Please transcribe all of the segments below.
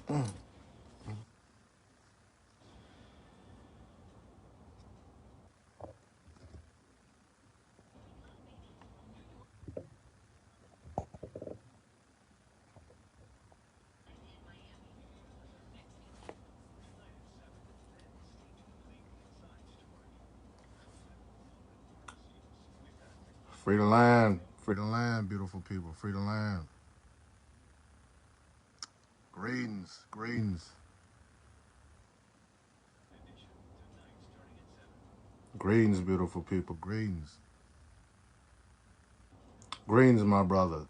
Free the land, beautiful people. Free the land. Greetings, greetings, greetings, beautiful people. Greetings, greetings, my brother.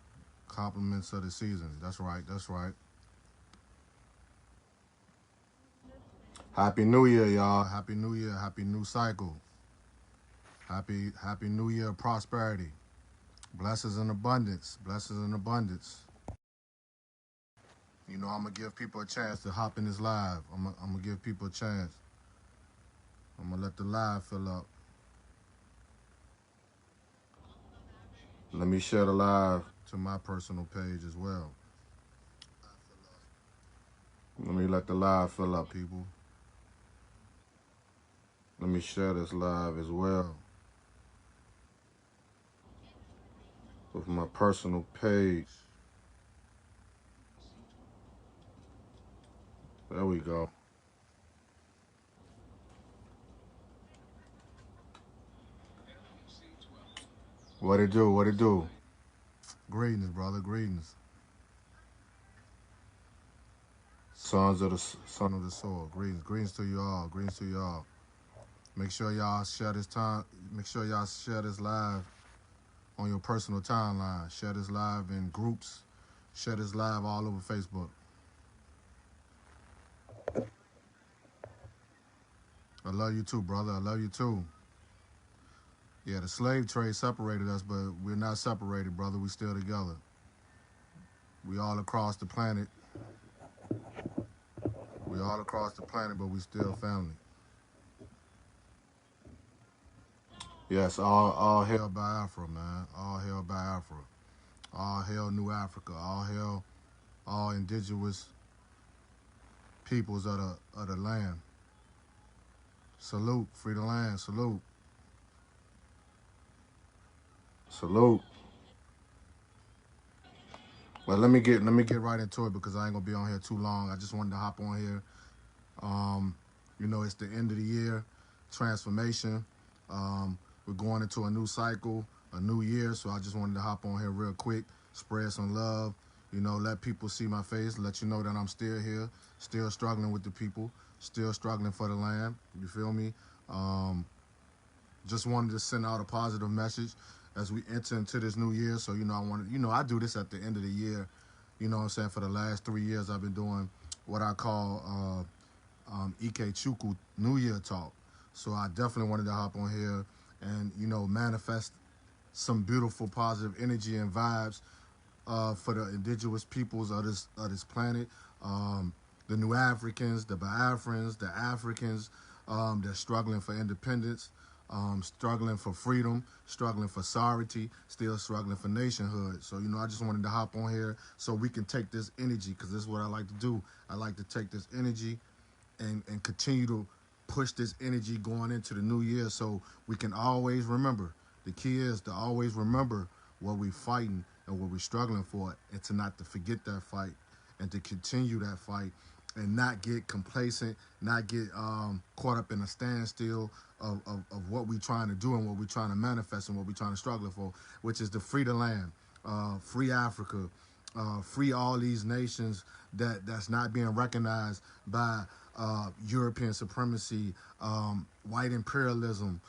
Compliments of the season. That's right. That's right. Happy New Year, y'all. Happy New Year. Happy new cycle. Happy New Year prosperity. Blessings and abundance. Blessings and abundance. You know, I'm gonna give people a chance to hop in this live. I'm gonna give people a chance. I'm gonna let the live fill up. Let me share the live to my personal page as well. Let me let the live fill up, people. Let me share this live as well with my personal page. There we go. What it do? What it do? Greetings, brother. Greetings. Son of the soil. Greetings. Greetings to you all. Greetings to you all. Make sure y'all share this time. Make sure y'all share this live on your personal timeline. Share this live in groups. Share this live all over Facebook. I love you too, brother. I love you too. Yeah, the slave trade separated us, but we're not separated, brother. We still together. We all across the planet. We all across the planet, but we still family. Yes, all hail Biafra, man. All hail Biafra. All hail New Africa. All hail all indigenous peoples of the land. Salute, free the land. Salute, salute. Well, let me get right into it because I ain't gonna be on here too long. I just wanted to hop on here. Um, you know, it's the end of the year, transformation. We're going into a new cycle, a new year. So I just wanted to hop on here real quick, spread some love. You know, let people see my face, let you know that I'm still here, still struggling with the people, still struggling for the land. You feel me? Um, just wanted to send out a positive message as we enter into this new year. So, I do this at the end of the year. You know what I'm saying? For the last 3 years, I've been doing what I call Ikechukwu New Year talk. So I definitely wanted to hop on here and, manifest some beautiful positive energy and vibes for the indigenous peoples of this planet. Um, the New Africans, the Biafrans, the Africans, they're struggling for independence, struggling for freedom, struggling for sovereignty, still struggling for nationhood. So, I just wanted to hop on here so we can take this energy, because this is what I like to do. I like to take this energy and continue to push this energy going into the new year so we can always remember. The key is to always remember what we're fighting and what we're struggling for, and to not to forget that fight and to continue that fight and not get complacent, not get caught up in a standstill of what we're trying to do and what we're trying to manifest and what we're trying to struggle for, which is to free the land, free Africa, free all these nations that's not being recognized by European supremacy, white imperialism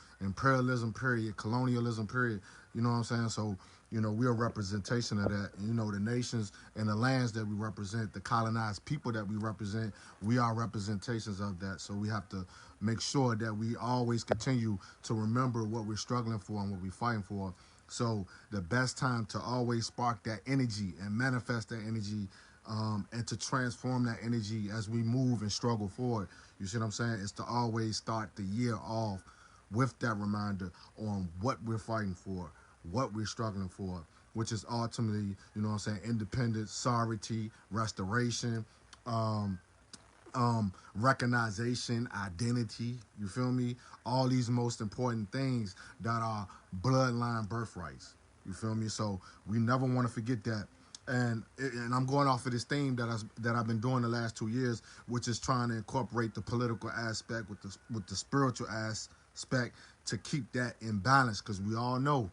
period, colonialism period. You know what I'm saying? So, we're a representation of that. The nations and the lands that we represent, the colonized people that we represent, we are representations of that. So we have to make sure that we always continue to remember what we're struggling for and what we're fighting for. So the best time to always spark that energy and manifest that energy, and to transform that energy as we move and struggle forward. You see what I'm saying? Is to always start the year off with that reminder on what we're fighting for, what we're struggling for, which is ultimately, independence, sovereignty, restoration, recognition, identity, you feel me? All these most important things that are bloodline birthrights. You feel me? So we never want to forget that. And I'm going off of this theme that I've been doing the last 2 years, which is trying to incorporate the political aspect with the spiritual aspect to keep that in balance. Because we all know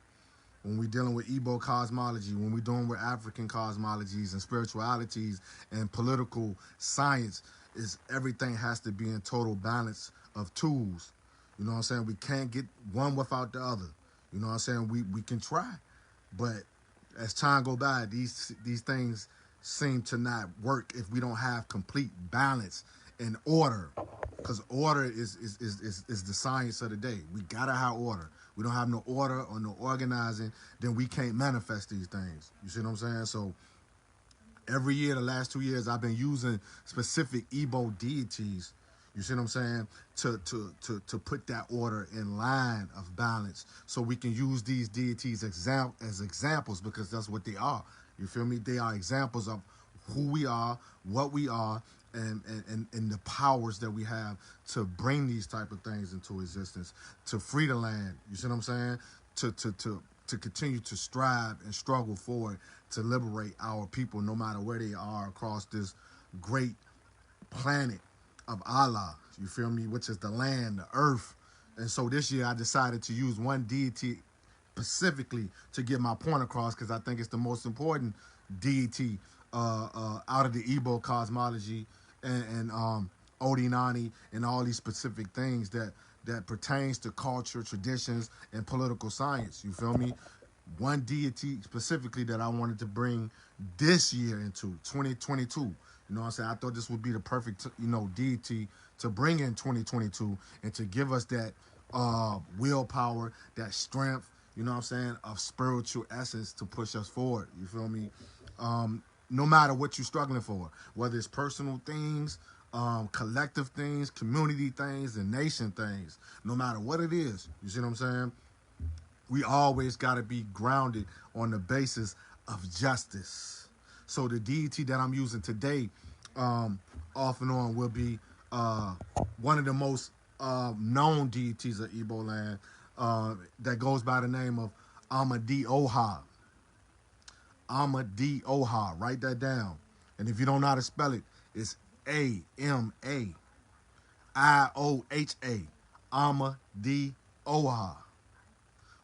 when we're dealing with Igbo cosmology, when we're dealing with African cosmologies and spiritualities and political science, is everything has to be in total balance of tools. You know what I'm saying? We can't get one without the other. You know what I'm saying? We can try, but as time go by, these things seem to not work if we don't have complete balance and order. Because order is the science of the day. We gotta have order. We don't have no order or no organizing, then we can't manifest these things. You see what I'm saying? So every year, the last 2 years, I've been using specific Igbo deities. You see what I'm saying? To put that order in line of balance, so we can use these deities as examples, because that's what they are. You feel me? They are examples of who we are, what we are, and the powers that we have to bring these type of things into existence, to free the land. You see what I'm saying? To continue to strive and struggle forward to liberate our people, no matter where they are across this great planet of Allah. You feel me? Which is the land, the earth. And so this year I decided to use one deity specifically to get my point across, because I think it's the most important deity out of the Igbo cosmology and Odinani and all these specific things that pertains to culture, traditions, and political science. You feel me? One deity specifically that I wanted to bring this year into 2022. You know what I'm saying? I thought this would be the perfect, deity to bring in 2022 and to give us that willpower, that strength, you know what I'm saying, of spiritual essence to push us forward. You feel me? No matter what you're struggling for, whether it's personal things, collective things, community things, and nation things, no matter what it is, you see what I'm saying? We always got to be grounded on the basis of justice. So the deity that I'm using today, off and on, will be one of the most known deities of Igbo land, that goes by the name of Amadioha. Amadioha. Write that down. And if you don't know how to spell it, it's Amadioha. Amadioha,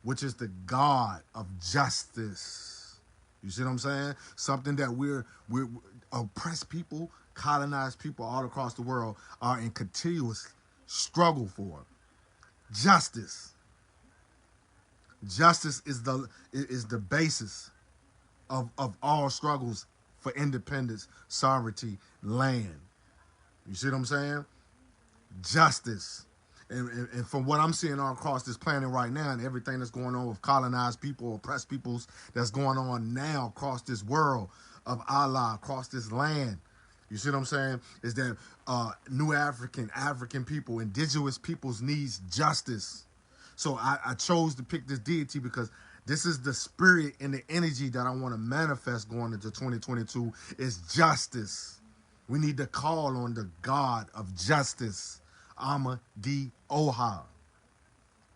which is the God of justice. You see what I'm saying? Something that we're oppressed people, colonized people all across the world are in continuous struggle for. Justice. Justice is the basis of all struggles for independence, sovereignty, land. You see what I'm saying? Justice. And from what I'm seeing all across this planet right now, and everything that's going on with colonized people, oppressed peoples, that's going on now across this world of Allah, across this land, you see what I'm saying? Is that new African people, indigenous peoples needs justice. So I chose to pick this deity because this is the spirit and the energy that I want to manifest going into 2022 is justice. We need to call on the God of justice, Amadioha.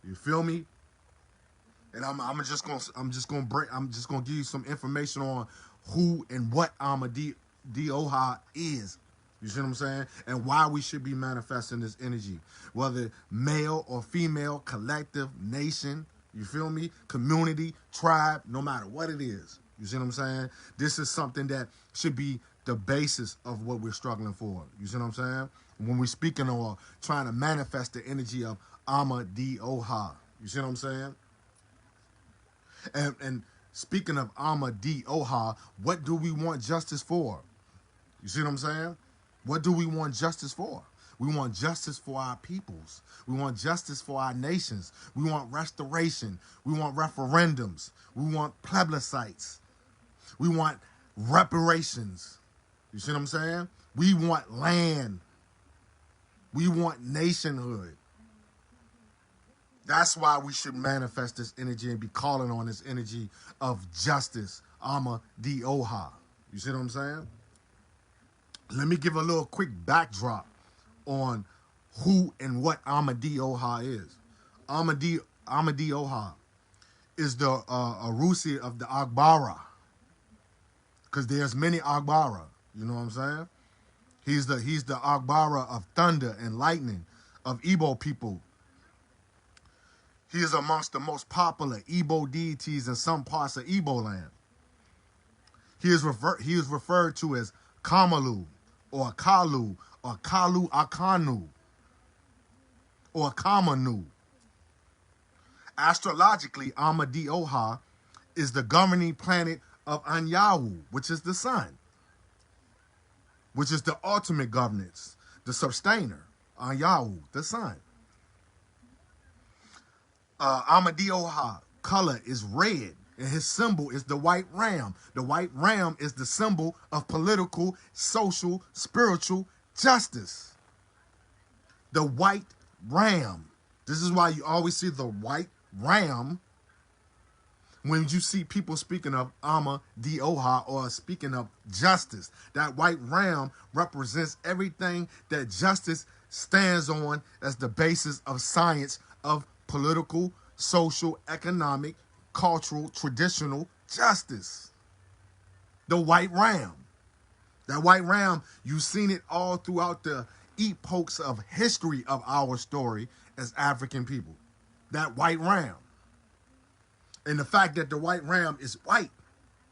You feel me? And I'm just gonna give you some information on who and what Amadioha is. You see what I'm saying? And why we should be manifesting this energy, whether male or female, collective, nation. You feel me? Community, tribe, no matter what it is. You see what I'm saying? This is something that should be the basis of what we're struggling for. You see what I'm saying? When we're speaking or trying to manifest the energy of Amadioha. You see what I'm saying? And speaking of Amadioha, what do we want justice for? You see what I'm saying? What do we want justice for? We want justice for our peoples. We want justice for our nations. We want restoration. We want referendums. We want plebiscites. We want reparations. You see what I'm saying? We want land. We want nationhood. That's why we should manifest this energy and be calling on this energy of justice, Amadioha. You see what I'm saying? Let me give a little quick backdrop on who and what Amadioha is. Amadioha is the Arusi of the Agbara, because there's many Agbara. You know what I'm saying? He's the Agbara of thunder and lightning of Igbo people. He is amongst the most popular Igbo deities in some parts of Igbo land. He is referred to as Kamalu, or Kalu, or Kalu Akanu, or Kamanu. Astrologically, Amadioha is the governing planet of Anyahu, which is the sun, which is the ultimate governance, the sustainer. Anyahu, the sun. Amadioha color is red, and his symbol is the white ram. The white ram is the symbol of political, social, spiritual justice. The white ram. This is why you always see the white ram when you see people speaking of Amadioha or speaking of justice. That white ram represents everything that justice stands on as the basis of science, of political, social, economic, cultural, traditional justice. The white ram. That white ram, you've seen it all throughout the epochs of history of our story as African people. That white ram. And the fact that the white ram is white,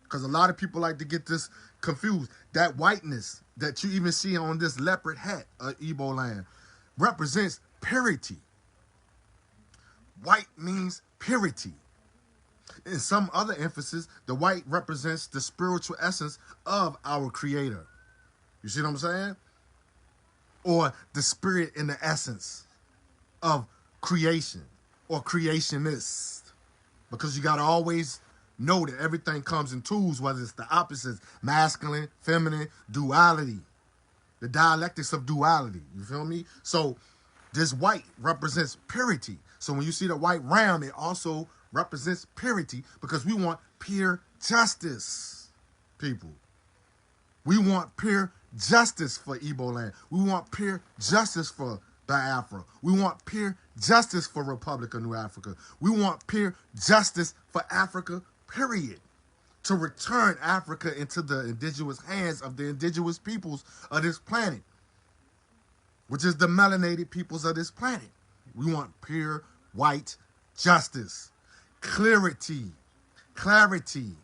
because a lot of people like to get this confused. That whiteness that you even see on this leopard hat of Igbo land represents purity. White means purity. In some other emphasis, the white represents the spiritual essence of our Creator. You see what I'm saying? Or the spirit and the essence of creation or creationist. Because you got to always know that everything comes in twos, whether it's the opposites, masculine, feminine, duality, the dialectics of duality. You feel me? So this white represents purity. So when you see the white ram, it also represents purity, because we want pure justice, people. We want pure justice for Igbo land. We want pure justice for Biafra. We want pure justice for Republic of New Africa. We want pure justice for Africa, period. To return Africa into the indigenous hands of the indigenous peoples of this planet, which is the melanated peoples of this planet. We want pure white justice, clarity, cleansing.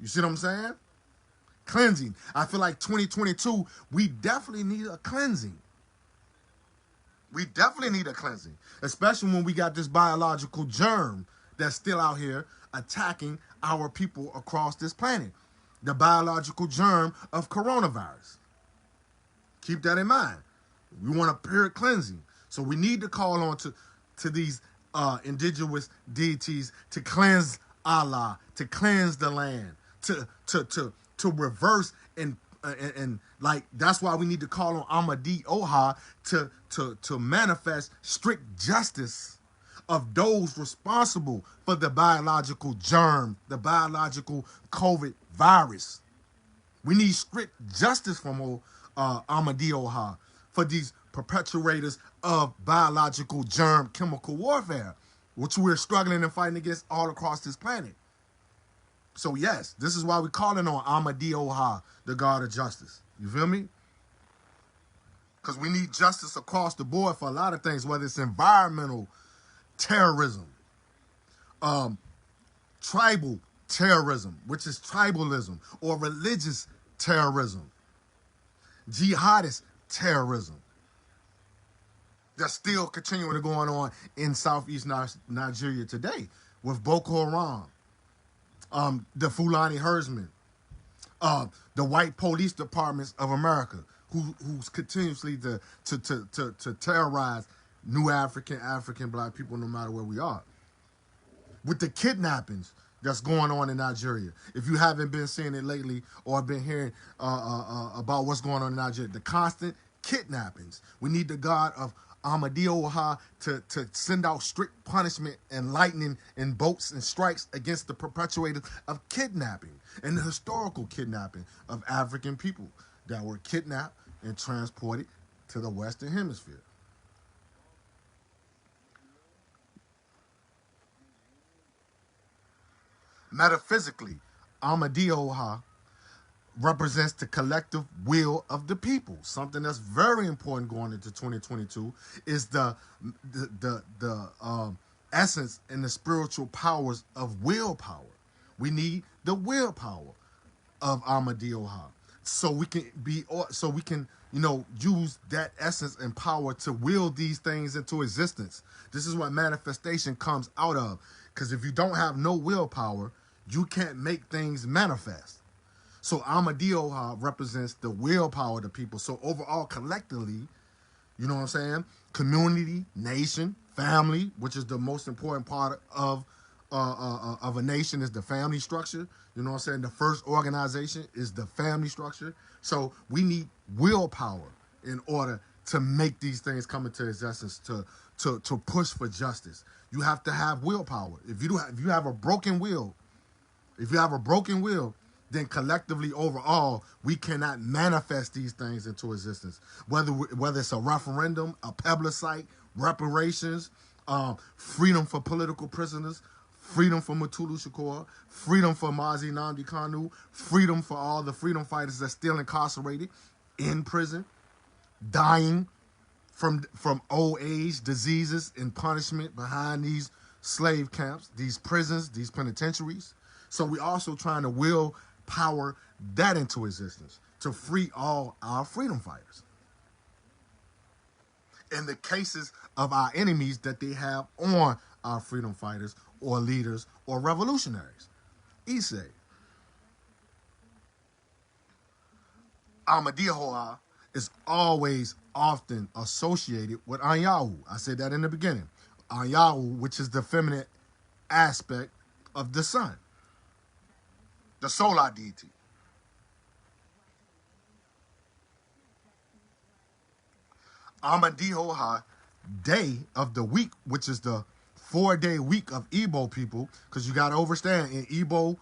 You see what I'm saying? Cleansing. I feel like 2022, we definitely need a cleansing. We definitely need a cleansing, especially when we got this biological germ that's still out here attacking our people across this planet. The biological germ of coronavirus. Keep that in mind. We want a pure cleansing. So we need to call on to these indigenous deities to cleanse Allah, to cleanse the land, to reverse and like, that's why we need to call on Amadioha to manifest strict justice of those responsible for the biological germ, the biological COVID virus. We need strict justice from Amadioha for these perpetrators of biological germ chemical warfare, which we're struggling and fighting against all across this planet. So yes, this is why we're calling on Amadioha, the God of justice. You feel me? Because we need justice across the board for a lot of things, whether it's environmental terrorism, tribal terrorism, which is tribalism, or religious terrorism, jihadist terrorism. That's still continuing to go on in Southeast Nigeria today with Boko Haram, the Fulani herdsmen, the white police departments of America, who's continuously to terrorize new African black people, no matter where we are. With the kidnappings that's going on in Nigeria, if you haven't been seeing it lately or been hearing about what's going on in Nigeria, the constant kidnappings. We need the God of Amadioha to send out strict punishment and lightning and bolts and strikes against the perpetrators of kidnapping and the historical kidnapping of African people that were kidnapped and transported to the Western Hemisphere. Metaphysically, Amadioha represents the collective will of the people. Something that's very important going into 2022 is the essence and the spiritual powers of willpower. We need the willpower of Amadioha, so we can use that essence and power to will these things into existence. This is what manifestation comes out of. Because if you don't have no willpower, you can't make things manifest. So Amadioha represents the willpower of the people. So overall, collectively, you know what I'm saying? Community, nation, family, which is the most important part of a nation, is the family structure. You know what I'm saying? The first organization is the family structure. So we need willpower in order to make these things come into existence, to push for justice. You have to have willpower. If you have a broken will, then collectively overall, we cannot manifest these things into existence. Whether it's a referendum, a plebiscite, reparations, freedom for political prisoners, freedom for Mutulu Shakur, freedom for Mazi Nnamdi Kanu, freedom for all the freedom fighters that's still incarcerated, in prison, dying from old age, diseases, and punishment behind these slave camps, these prisons, these penitentiaries. So we also trying to will power that into existence to free all our freedom fighters. In the cases of our enemies that they have on our freedom fighters or leaders or revolutionaries. Ise, Amadioha is always often associated with Anyahu. I said that in the beginning. Anyahu, which is the feminine aspect of the sun, the solar deity. Amadioha day of the week, which is the 4-day week of Igbo people, because you got to understand, in Igbo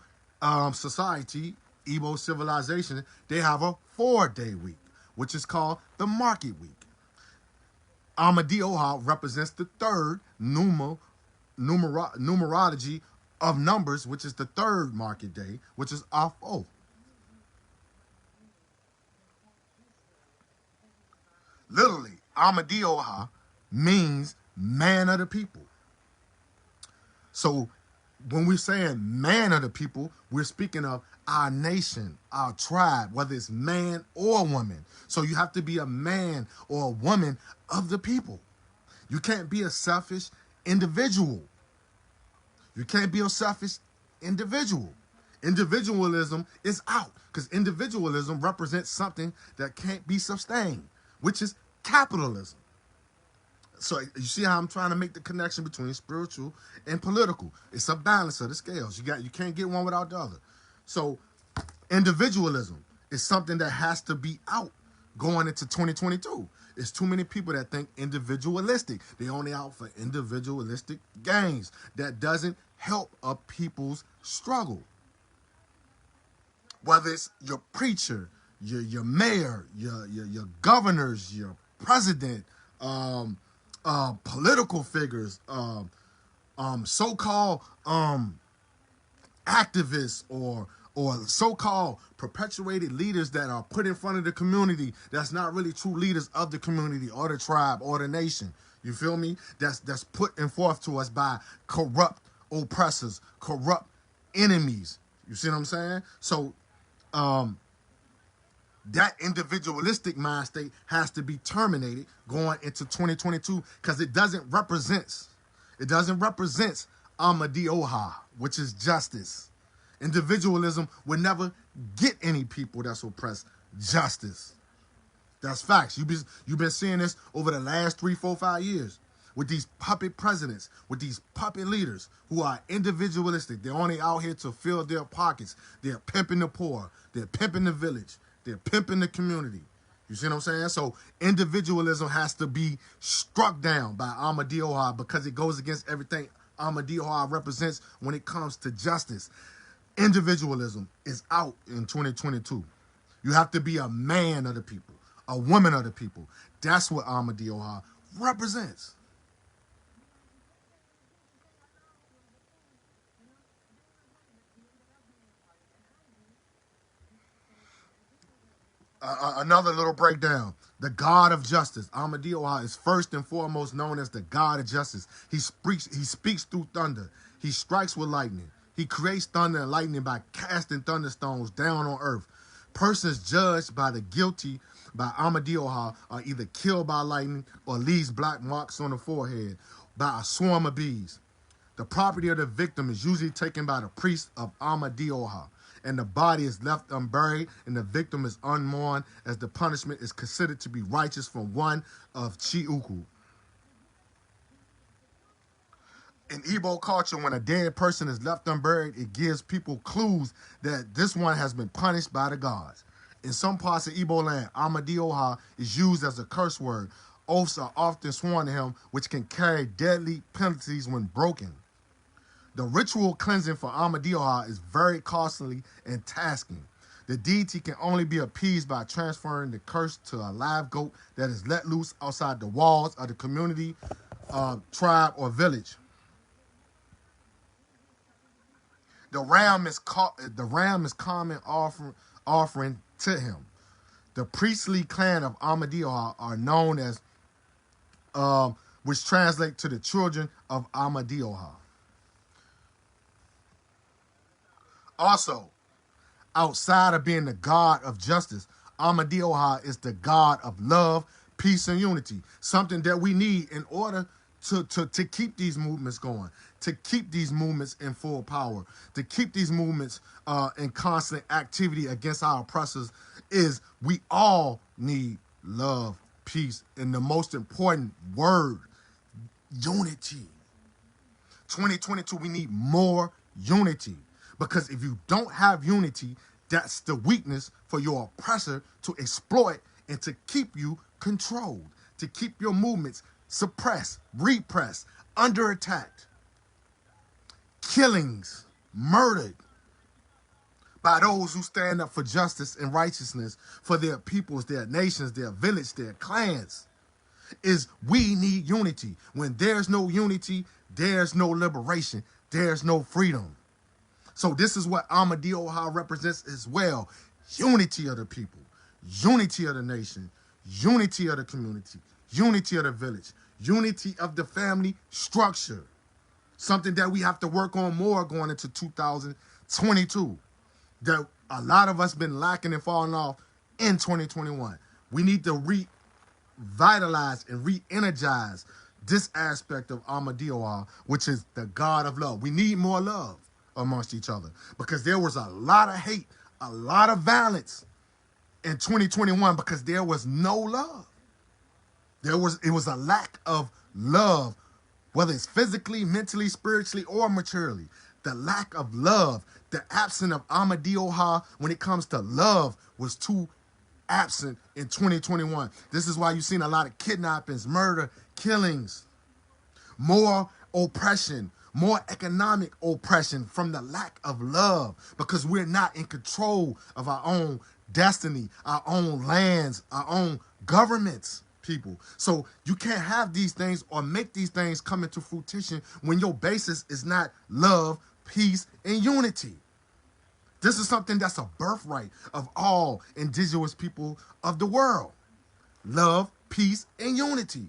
society, Igbo civilization, they have a 4-day week, which is called the market week. Amadioha represents the third numerology of numbers, which is the third market day, which is Afo. Literally, Amadioha means man of the people. So when we're saying man of the people, we're speaking of our nation, our tribe, whether it's man or woman. So you have to be a man or a woman of the people. You can't be a selfish individual. You can't be a selfish individual. Individualism is out, because individualism represents something that can't be sustained, which is capitalism. So you see how I'm trying to make the connection between spiritual and political. It's a balance of the scales. You can't get one without the other. So individualism is something that has to be out going into 2022. It's too many people that think individualistic. They only out for individualistic gains. That doesn't help a people's struggle. Whether it's your preacher, your mayor, your governors, your president, political figures, so-called activists or so-called perpetuated leaders that are put in front of the community that's not really true leaders of the community or the tribe or the nation. You feel me? That's put and forth to us by corrupt oppressors, corrupt enemies. You see what I'm saying? So that individualistic mind state has to be terminated going into 2022, because it doesn't represent Amadioha, which is justice. Individualism will never get any people that's oppressed justice. That's facts. You've been seeing this over the last 3, 4, 5 years with these puppet presidents, with these puppet leaders who are individualistic. They're only out here to fill their pockets. They're pimping the poor. They're pimping the village. They're pimping the community. You see what I'm saying? So individualism has to be struck down by Amadioha because it goes against everything Amadioha represents when it comes to justice. Individualism is out in 2022. You have to be a man of the people, a woman of the people. That's what Amadioha represents. Another little breakdown. The God of justice. Amadioha is first and foremost known as the God of justice. He speaks through thunder. He strikes with lightning. He creates thunder and lightning by casting thunderstones down on earth. Persons judged by the guilty by Amadioha are either killed by lightning or leaves black marks on the forehead by a swarm of bees. The property of the victim is usually taken by the priest of Amadioha, and the body is left unburied, and the victim is unmourned, as the punishment is considered to be righteous from one of Chiuku. In Igbo culture, when a dead person is left unburied, it gives people clues that this one has been punished by the gods. In some parts of Igbo land, Amadioha is used as a curse word. Oaths are often sworn to him, which can carry deadly penalties when broken. The ritual cleansing for Amadioha is very costly and tasking. The deity can only be appeased by transferring the curse to a live goat that is let loose outside the walls of the community, tribe, or village. The ram is common offering to him. The priestly clan of Amadioha are known as, which translate to the children of Amadioha. Also, outside of being the God of justice, Amadioha is the God of love, peace, and unity. Something that we need in order to keep these movements going, to keep these movements in full power, to keep these movements in constant activity against our oppressors. Is we all need love, peace, and the most important word, unity. 2022, we need more unity. Because if you don't have unity, that's the weakness for your oppressor to exploit and to keep you controlled, to keep your movements suppressed, repressed, under attack. Killings, murdered by those who stand up for justice and righteousness for their peoples, their nations, their village, their clans. Is we need unity. When there's no unity, there's no liberation, there's no freedom. So this is what Amadioha represents as well. Unity of the people, unity of the nation, unity of the community, unity of the village, unity of the family structure. Something that we have to work on more going into 2022. That a lot of us been lacking and falling off in 2021. We need to revitalize and re-energize this aspect of Amadioha, which is the God of love. We need more love amongst each other because there was a lot of hate, a lot of violence in 2021 because there was no love. It was a lack of love, whether it's physically, mentally, spiritually, or maturely. The lack of love, the absence of Amadioha when it comes to love was too absent in 2021. This is why you've seen a lot of kidnappings, murder, killings, more oppression, more economic oppression from the lack of love because we're not in control of our own destiny, our own lands, our own governments, people. So you can't have these things or make these things come into fruition when your basis is not love, peace, and unity. This is something that's a birthright of all indigenous people of the world. Love, peace, and unity.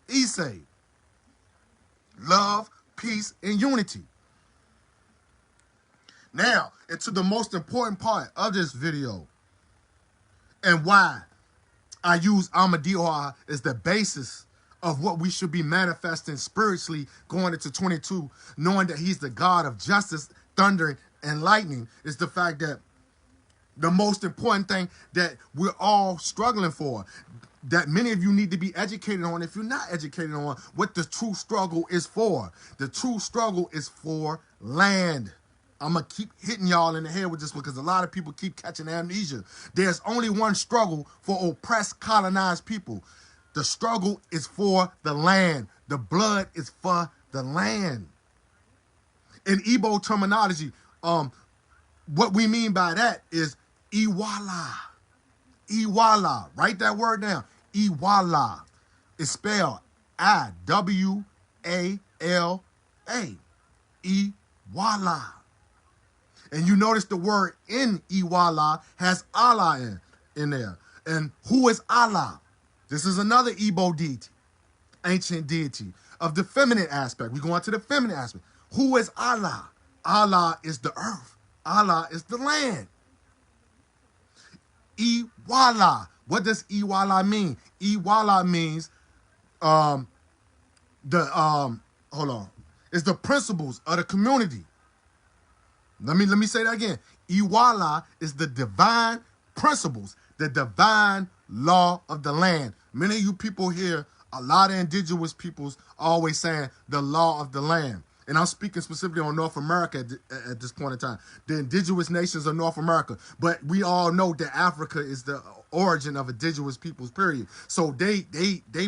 Ise. Love, peace, and unity. Now, into the most important part of this video and why I use Amadioha as the basis of what we should be manifesting spiritually going into 22, knowing that he's the God of justice, thunder, and lightning, is the fact that the most important thing that we're all struggling for, that many of you need to be educated on if you're not educated on what the true struggle is for. The true struggle is for land. I'm going to keep hitting y'all in the head with this because a lot of people keep catching amnesia. There's only one struggle for oppressed, colonized people. The struggle is for the land. The blood is for the land. In Igbo terminology, what we mean by that is Iwuala. Iwuala. Write that word down. Iwuala. It's spelled Iwala. Iwuala. And you notice the word in Iwuala has Allah in there. And who is Allah? This is another Igbo deity, ancient deity of the feminine aspect. We go on to the feminine aspect. Who is Allah? Allah is the earth. Allah is the land. Iwuala. What does Iwuala mean? Iwuala means hold on. It's the principles of the community. Let me say that again. Iwuala is the divine principles, the divine law of the land. Many of you people hear a lot of indigenous peoples always saying the law of the land. And I'm speaking specifically on North America at this point in time. The indigenous nations of North America. But we all know that Africa is the origin of indigenous peoples, period. So they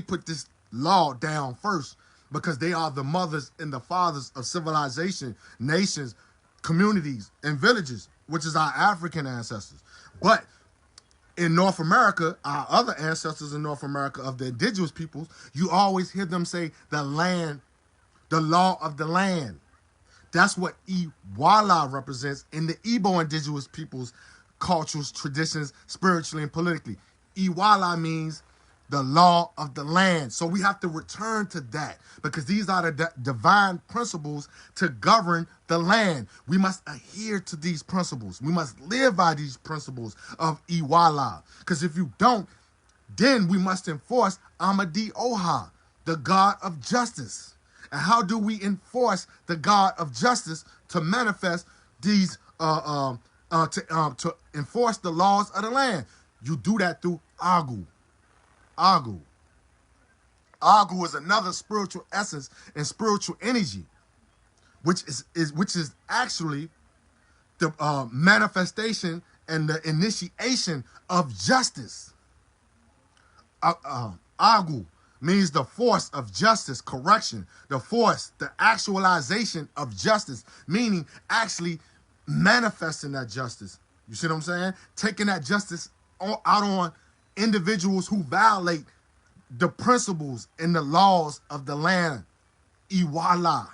put this law down first because they are the mothers and the fathers of civilization, nations, communities, and villages, which is our African ancestors. But in North America, our other ancestors in North America of the indigenous peoples, you always hear them say the land, the law of the land. That's what Iwuala represents in the Igbo indigenous peoples' cultures, traditions, spiritually and politically. Iwuala means the law of the land. So we have to return to that because these are the divine principles to govern the land. We must adhere to these principles. We must live by these principles of Iwuala. Because if you don't, then we must enforce Amadioha, the God of justice. And how do we enforce the God of justice to manifest these, to enforce the laws of the land? You do that through Agu. Agu. Agu is another spiritual essence and spiritual energy, which is actually the manifestation and the initiation of justice. Agu means the force of justice, correction, the force, the actualization of justice, meaning actually manifesting that justice. You see what I'm saying? Taking that justice out on individuals who violate the principles and the laws of the land. Iwuala.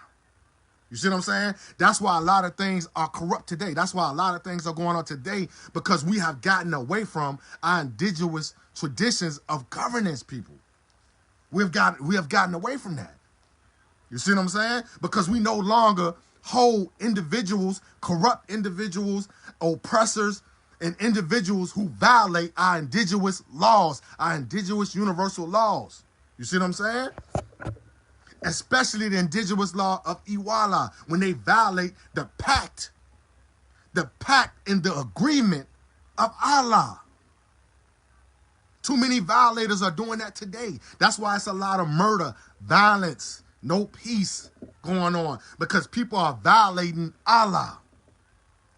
You see what I'm saying? That's why a lot of things are corrupt today. That's why a lot of things are going on today, because we have gotten away from our indigenous traditions of governance, people. We have gotten away from that. You see what I'm saying? Because we no longer hold individuals, corrupt individuals, oppressors, and individuals who violate our indigenous laws, our indigenous universal laws. You see what I'm saying? Especially the indigenous law of Iwuala, when they violate the pact and the agreement of Allah. Too many violators are doing that today. That's why it's a lot of murder, violence, no peace going on, because people are violating Allah.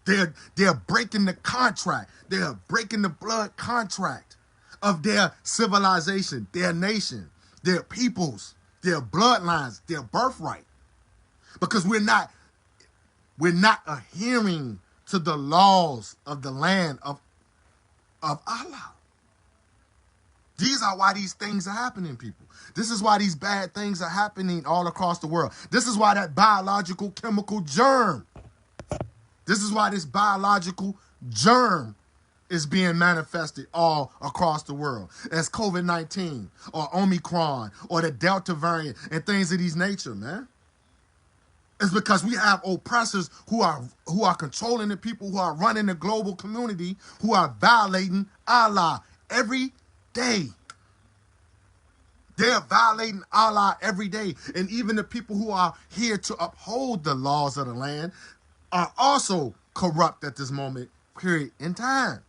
They're breaking the contract. They're breaking the blood contract of their civilization, their nation, their peoples, their bloodlines, their birthright. Because we're not adhering to the laws of the land of Allah. These are why these things are happening, people. This is why these bad things are happening all across the world. This is why that biological chemical germ, this is why this biological germ is being manifested all across the world as COVID-19 or Omicron or the Delta variant and things of these nature, man. It's because we have oppressors who are controlling the people, who are running the global community, who are violating Allah every day. They're violating Allah every day. And even the people who are here to uphold the laws of the land are also corrupt at this moment, period, in time.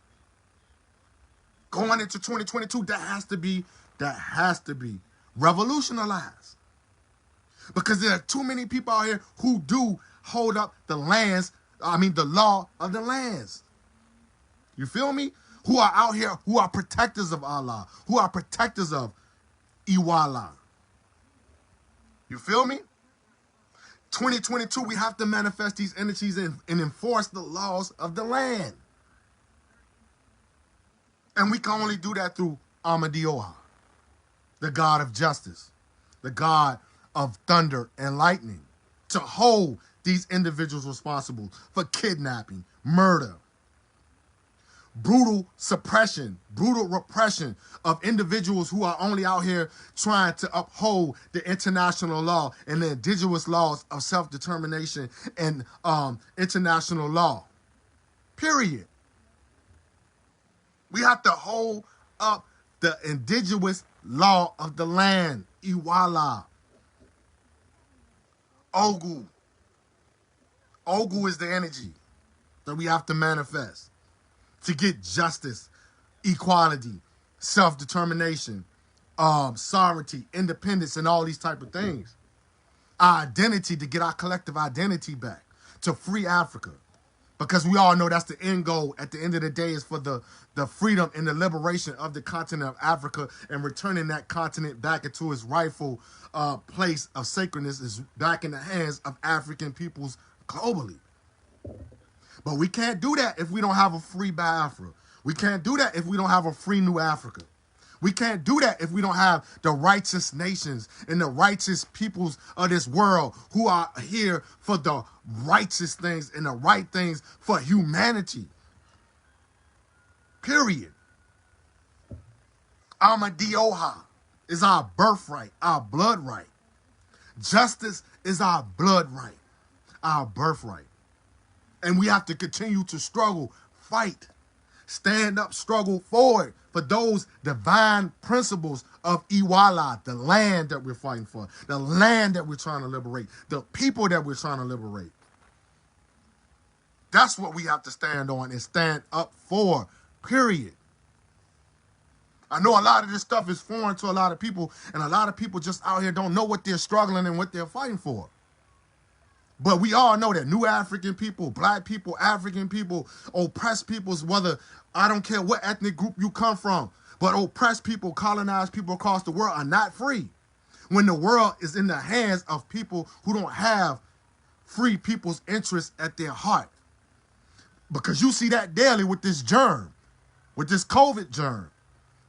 Going into 2022, that has to be revolutionized. Because there are too many people out here who do hold up the lands, the law of the lands. You feel me? Who are out here, who are protectors of Allah, who are protectors of Iwuala. You feel me? 2022, we have to manifest these energies and enforce the laws of the land. And we can only do that through Amadioha, the God of justice, the God of thunder and lightning, to hold these individuals responsible for kidnapping, murder, brutal suppression, brutal repression of individuals who are only out here trying to uphold the international law and the indigenous laws of self-determination and international law. Period. We have to hold up the indigenous law of the land, Iwuala. Ogu. Ogu is the energy that we have to manifest to get justice, equality, self-determination, sovereignty, independence, and all these type of things. Our identity, to get our collective identity back, to free Africa. Because we all know that's the end goal at the end of the day, is for the freedom and the liberation of the continent of Africa, and returning that continent back into its rightful place of sacredness, is back in the hands of African peoples globally. But we can't do that if we don't have a free Biafra. We can't do that if we don't have a free New Africa. We can't do that if we don't have the righteous nations and the righteous peoples of this world who are here for the righteous things and the right things for humanity. Period. Amadioha is our birthright, our blood right. Justice is our blood right, our birthright. And we have to continue to struggle, fight, stand up, struggle forward for those divine principles of Iwuala, the land that we're fighting for, the land that we're trying to liberate, the people that we're trying to liberate. That's what we have to stand on and stand up for, period. I know a lot of this stuff is foreign to a lot of people, and a lot of people just out here don't know what they're struggling and what they're fighting for. But we all know that new African people, black people, African people, oppressed peoples, whether, I don't care what ethnic group you come from, but oppressed people, colonized people across the world are not free. When the world is in the hands of people who don't have free people's interests at their heart. Because you see that daily with this germ, with this COVID germ.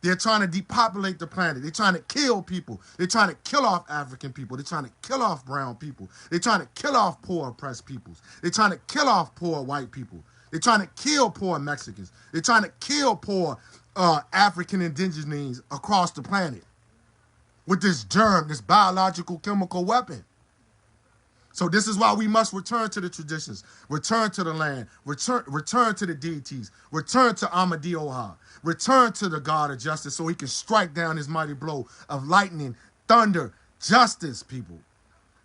They're trying to depopulate the planet. They're trying to kill people. They're trying to kill off African people. They're trying to kill off brown people. They're trying to kill off poor oppressed peoples. They're trying to kill off poor white people. They're trying to kill poor Mexicans. They're trying to kill poor African indigenes across the planet with this germ, this biological chemical weapon. So this is why we must return to the traditions, return to the land, return to the deities, return to Amadioha, return to the God of justice so he can strike down his mighty blow of lightning, thunder, justice, people,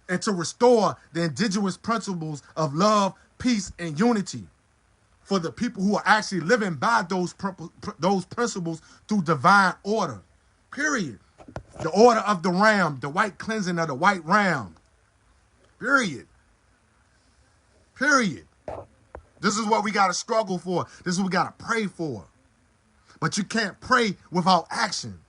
and to restore the indigenous principles of love, peace, and unity for the people who are actually living by those principles through divine order, period. The order of the ram, the white cleansing of the white ram. Period. Period. This is what we got to struggle for. This is what we got to pray for. But you can't pray without action.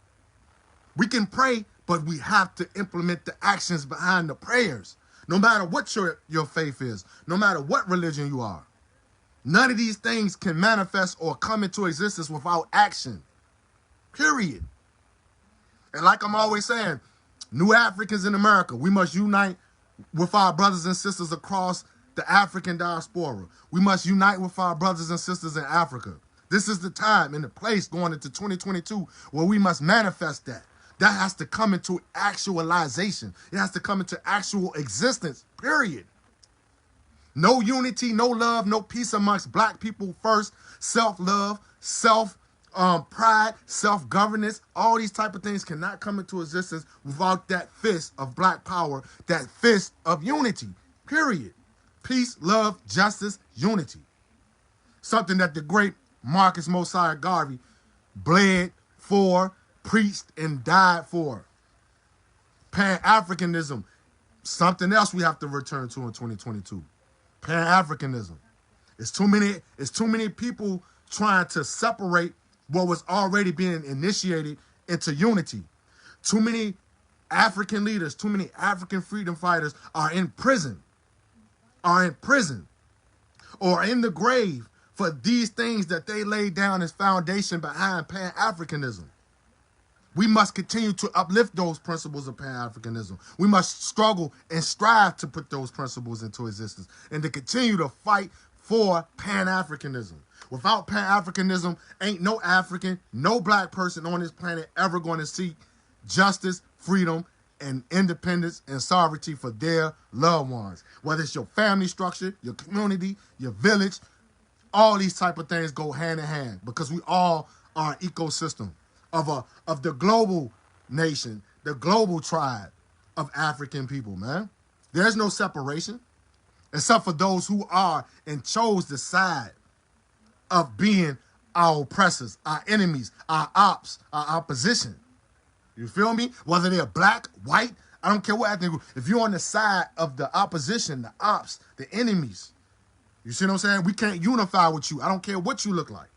We can pray, but we have to implement the actions behind the prayers. No matter what your faith is, no matter what religion you are. None of these things can manifest or come into existence without action. Period. And like I'm always saying, new Africans in America, we must unite with our brothers and sisters across the African diaspora. We must unite with our brothers and sisters in Africa. This is the time and the place going into 2022 where we must manifest that. That has to come into actualization. It has to come into actual existence, period. No unity, no love, no peace amongst black people first. Self-love, pride, self-governance, all these type of things cannot come into existence without that fist of black power, that fist of unity, period. Peace, love, justice, unity. Something that the great Marcus Mosiah Garvey bled for, preached, and died for. Pan-Africanism, something else we have to return to in 2022. Pan-Africanism. It's too many people trying to separate what was already being initiated into unity. Too many African leaders, too many African freedom fighters are in prison, or in the grave for these things that they laid down as foundation behind Pan-Africanism. We must continue to uplift those principles of Pan-Africanism. We must struggle and strive to put those principles into existence and to continue to fight for Pan-Africanism. Without Pan-Africanism, ain't no African, no black person on this planet ever going to seek justice, freedom, and independence and sovereignty for their loved ones. Whether it's your family structure, your community, your village, all these type of things go hand in hand because we all are an ecosystem of the global nation, the global tribe of African people, man. There's no separation except for those who are and chose the side of being our oppressors, our enemies, our ops, our opposition. You feel me? Whether they're black, white, I don't care what ethnic group. If you're on the side of the opposition, the ops, the enemies, you see what I'm saying? We can't unify with you. I don't care what you look like.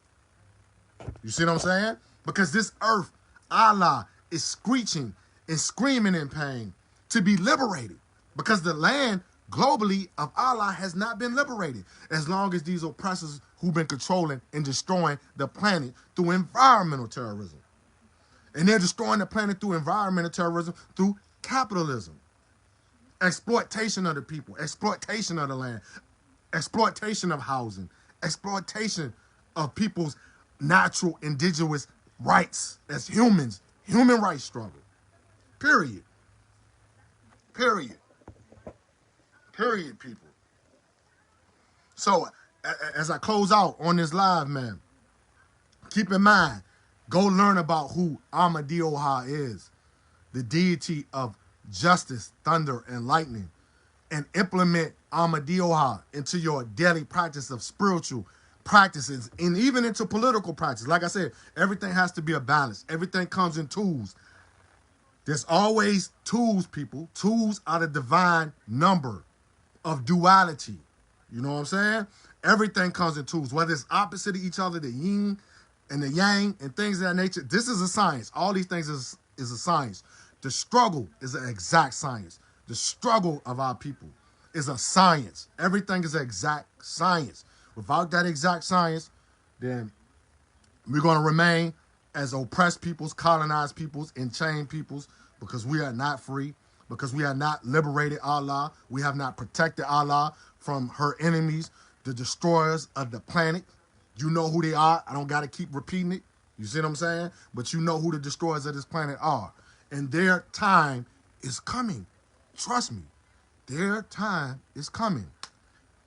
You see what I'm saying? Because this earth, Allah, is screeching and screaming in pain to be liberated. Because the land globally of Allah has not been liberated as long as these oppressors who've been controlling and destroying the planet through environmental terrorism. And they're destroying the planet through environmental terrorism, through capitalism. Exploitation of the people, exploitation of the land, exploitation of housing, exploitation of people's natural indigenous rights as humans, human rights struggle. Period. Period. Period, people. So, as I close out on this live, man, keep in mind, go learn about who Amadioha is, the deity of justice, thunder, and lightning, and implement Amadioha into your daily practice of spiritual practices and even into political practice. Like I said, everything has to be a balance. Everything comes in tools. There's always tools, people. Tools are the divine number of duality. You know what I'm saying? Everything comes in tools, whether it's opposite of each other, the yin and the yang and things of that nature. This is a science. All these things is a science. The struggle is an exact science. The struggle of our people is a science. Everything is an exact science. Without that exact science, then we're going to remain as oppressed peoples, colonized peoples, enchained peoples, because we are not free, because we have not liberated Allah. We have not protected Allah from her enemies, the destroyers of the planet. You know who they are. I don't got to keep repeating it. You see what I'm saying? But you know who the destroyers of this planet are. And their time is coming. Trust me. Their time is coming.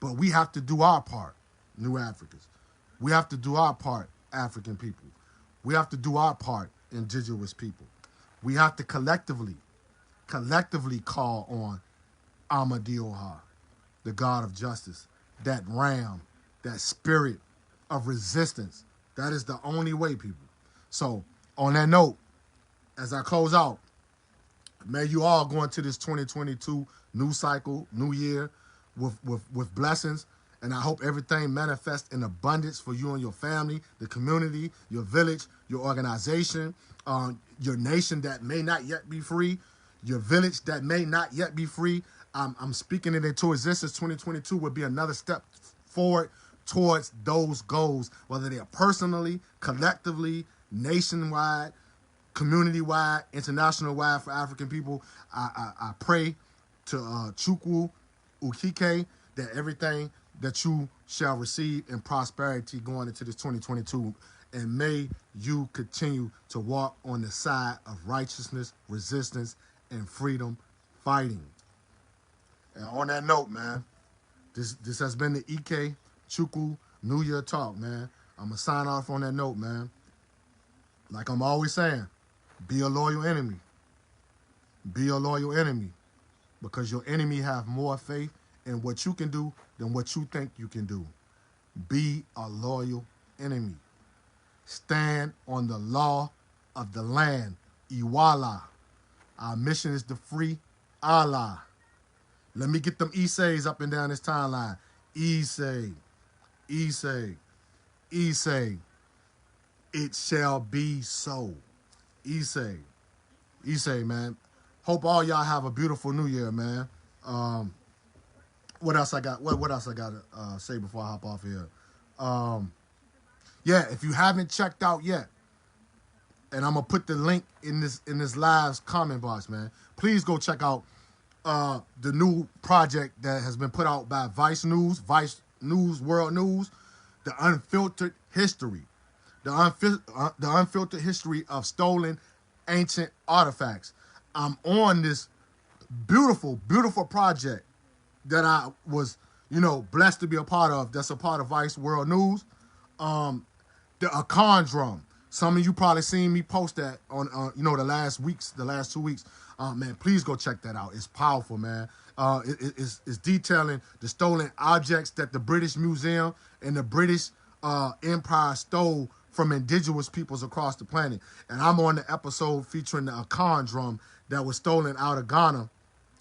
But we have to do our part, New Africans. We have to do our part, African people. We have to do our part, indigenous people. We have to collectively call on Amadioha, the God of justice, that ram, that spirit of resistance. That is the only way, people. So, on that note, as I close out, may you all go into this 2022 new cycle, new year, with blessings. And I hope everything manifests in abundance for you and your family, the community, your village, your organization, your nation that may not yet be free, your village that may not yet be free. I'm speaking it into existence. 2022 will be another step forward towards those goals, whether they are personally, collectively, nationwide, community-wide, international-wide for African people. I pray to Chukwu Ukike that everything that you shall receive in prosperity going into this 2022, and may you continue to walk on the side of righteousness, resistance, and freedom fighting. And on that note, man, this has been the Ikechukwu New Year Talk, man. I'm going to sign off on that note, man. Like I'm always saying, be a loyal enemy. Be a loyal enemy, because your enemy have more faith in what you can do than what you think you can do. Be a loyal enemy. Stand on the law of the land. Iwuala. Our mission is to free Allah. Let me get them Essays up and down this timeline. Essay. Issei, Issei, it shall be so. Issei, Issei, man. Hope all y'all have a beautiful New Year, man. Um, what else I got? What else I got to say before I hop off here? Um, yeah, if you haven't checked out yet, and I'm gonna put the link in this live comment box, man. Please go check out the new project that has been put out by Vice News, World News, the unfiltered history, the unfiltered history of stolen ancient artifacts. I'm on this beautiful, beautiful project that I was, blessed to be a part of. That's a part of Vice World News. The Akan drum. Some of you probably seen me post that on, the last 2 weeks. Man, please go check that out. It's powerful, man. It's detailing the stolen objects that the British Museum and the British Empire stole from indigenous peoples across the planet. And I'm on the episode featuring the Akan drum that was stolen out of Ghana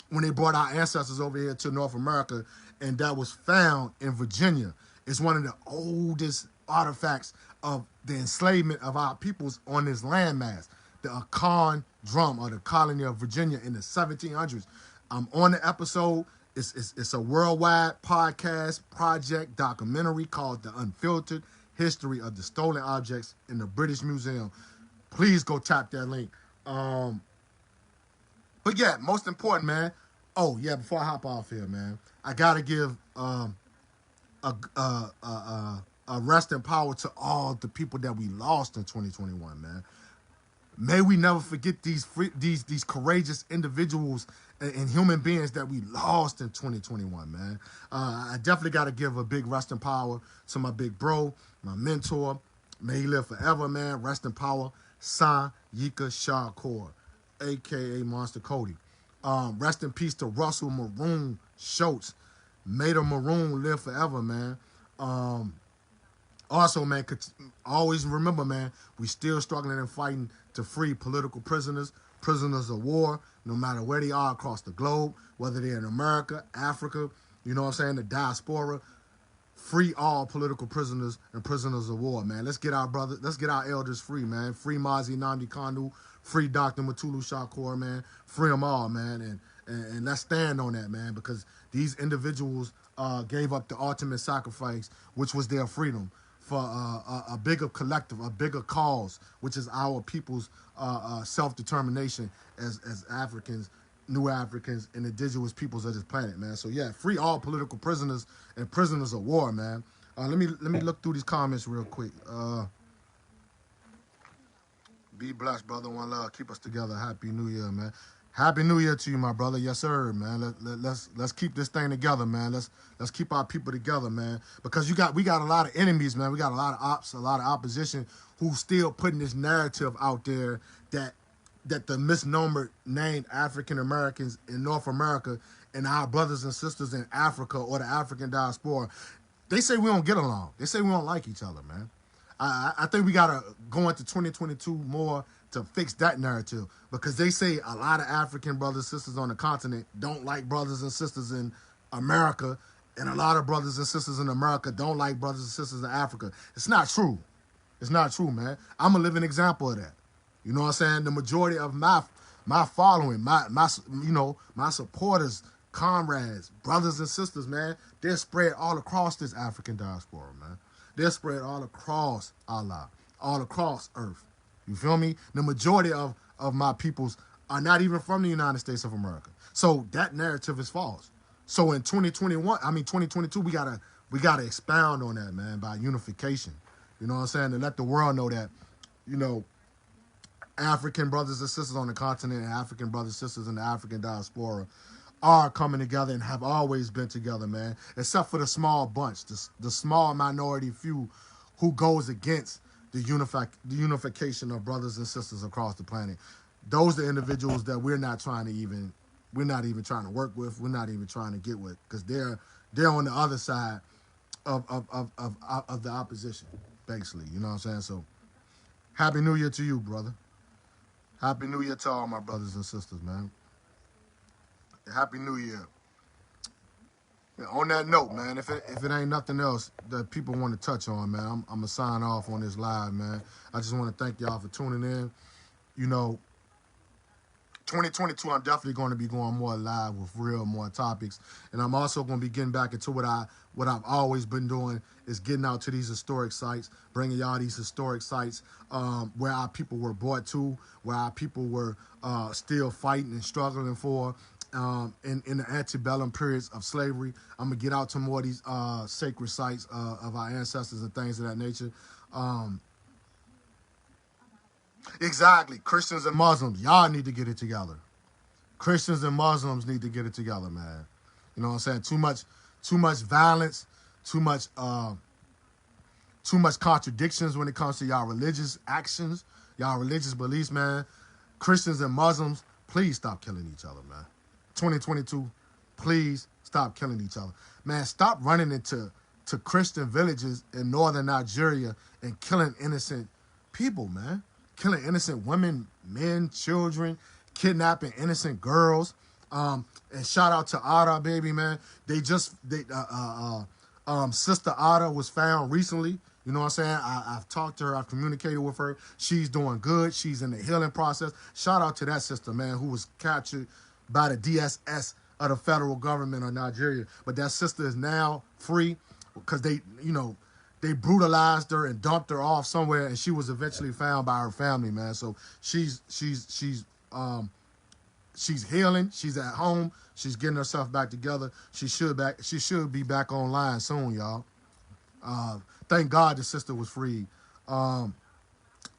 when they brought our ancestors over here to North America, and that was found in Virginia. It's one of the oldest artifacts of the enslavement of our peoples on this landmass, the Akan drum, or the colony of Virginia in the 1700s. I'm on the episode. It's a worldwide podcast project documentary called The Unfiltered History of the Stolen Objects in the British Museum. Please go tap that link. But yeah, most important, man. Oh yeah, before I hop off here, man, I gotta give a rest in power to all the people that we lost in 2021, man. May we never forget these courageous individuals and human beings that we lost in 2021, man. I definitely got to give a big rest in power to my big bro, my mentor. May he live forever, man. Rest in power, Haki Shakur, a.k.a. Monster Cody. Rest in peace to Russell Maroon Schultz. May the Maroon live forever, man. Also, man, always remember, man, we still struggling and fighting to free political prisoners, prisoners of war, no matter where they are across the globe, whether they're in America, Africa, you know what I'm saying, the diaspora. Free all political prisoners and prisoners of war, man. Let's get our elders free, man. Free Mazi Nnamdi Kanu, free Dr. Mutulu Shakur, man. Free them all, man. And let's stand on that, man, because these individuals gave up the ultimate sacrifice, which was their freedom, for a bigger collective, a bigger cause, which is our people's self-determination as Africans, new Africans, and indigenous peoples of this planet, man. So yeah, free all political prisoners and prisoners of war, man. Let me look through these comments real quick. Be blessed, brother. One love. Keep us together. Happy New Year, man. Happy New Year to you, my brother. Yes, sir, man. Let's keep this thing together, man. Let's keep our people together, man. Because we got a lot of enemies, man. We got a lot of ops, a lot of opposition who's still putting this narrative out there that the misnomer named African Americans in North America and our brothers and sisters in Africa or the African diaspora, they say we don't get along. They say we don't like each other, man. I think we got to go into 2022 more to fix that narrative, because they say a lot of African brothers and sisters on the continent don't like brothers and sisters in America, and a lot of brothers and sisters in America don't like brothers and sisters in Africa. It's not true. It's not true, man. I'm a living example of that. You know what I'm saying? The majority of my following, my supporters, comrades, brothers and sisters, man, they're spread all across this African diaspora, man. They're spread all across Allah, all across Earth. You feel me? The majority of my peoples are not even from the United States of America. So that narrative is false. So in 2022, we gotta expound on that, man, by unification. You know what I'm saying? To let the world know that, African brothers and sisters on the continent and African brothers and sisters in the African diaspora are coming together and have always been together, man, except for the small bunch, the small minority few who goes against the unification of brothers and sisters across the planet. Those are individuals that we're not even trying to work with, we're not even trying to get with, because they're on the other side of the opposition, basically. You know what I'm saying? So, Happy New Year to you, brother. Happy New Year to all my brothers and sisters, man. Happy New Year. On that note, man, if it ain't nothing else that people want to touch on, man, I'm gonna sign off on this live, man. I just want to thank y'all for tuning in. You know, 2022, I'm definitely going to be going more live with more topics, and I'm also going to be getting back into what I've always been doing is getting out to these historic sites, bringing y'all these historic sites where our people were brought to, where our people were still fighting and struggling for. In the antebellum periods of slavery, I'm gonna get out to more of these sacred sites of our ancestors and things of that nature. Um, exactly, Christians and Muslims, y'all need to get it together. Christians and Muslims need to get it together, man. You know what I'm saying? Too much violence, too much, too much contradictions when it comes to y'all religious actions, y'all religious beliefs, man. Christians and Muslims, please stop killing each other, man. 2022, please stop killing each other, man. Stop running into Christian villages in northern Nigeria and killing innocent people, man. Killing innocent women, men, children, kidnapping innocent girls. And shout out to Ada, baby, man. Sister Ada was found recently. You know what I'm saying? I've talked to her. I've communicated with her. She's doing good. She's in the healing process. Shout out to that sister, man, who was captured by the DSS of the federal government of Nigeria. But that sister is now free because they brutalized her and dumped her off somewhere, and she was eventually found by her family, man. So she's healing. She's at home. She's getting herself back together. She should be back online soon, y'all. Thank God the sister was freed.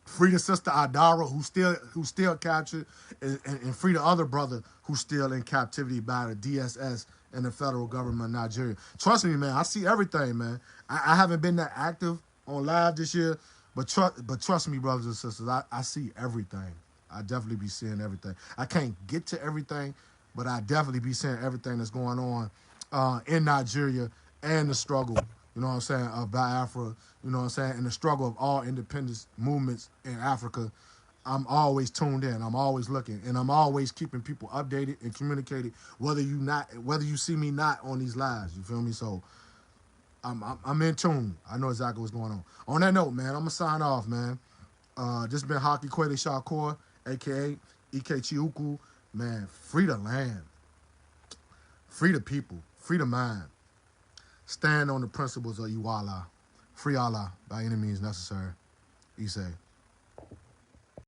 Free the sister Adara, who's still captured, and free the other brother who's still in captivity by the DSS and the federal government of Nigeria. Trust me, man. I see everything, man. I haven't been that active on live this year, but trust me, brothers and sisters, I see everything. I definitely be seeing everything. I can't get to everything, but I definitely be seeing everything that's going on in Nigeria and the struggle, you know what I'm saying, of Biafra, you know what I'm saying, and the struggle of all independence movements in Africa. I'm always tuned in. I'm always looking, and I'm always keeping people updated and communicated. Whether you see me not on these lives, you feel me? So I'm in tune. I know exactly what's going on. On that note, man, I'm gonna sign off, man. This been Haki Kweli Shakur, aka Ikechukwu. Man, free the land, free the people, free the mind. Stand on the principles of Iwuala. Free Allah by any means necessary. He say.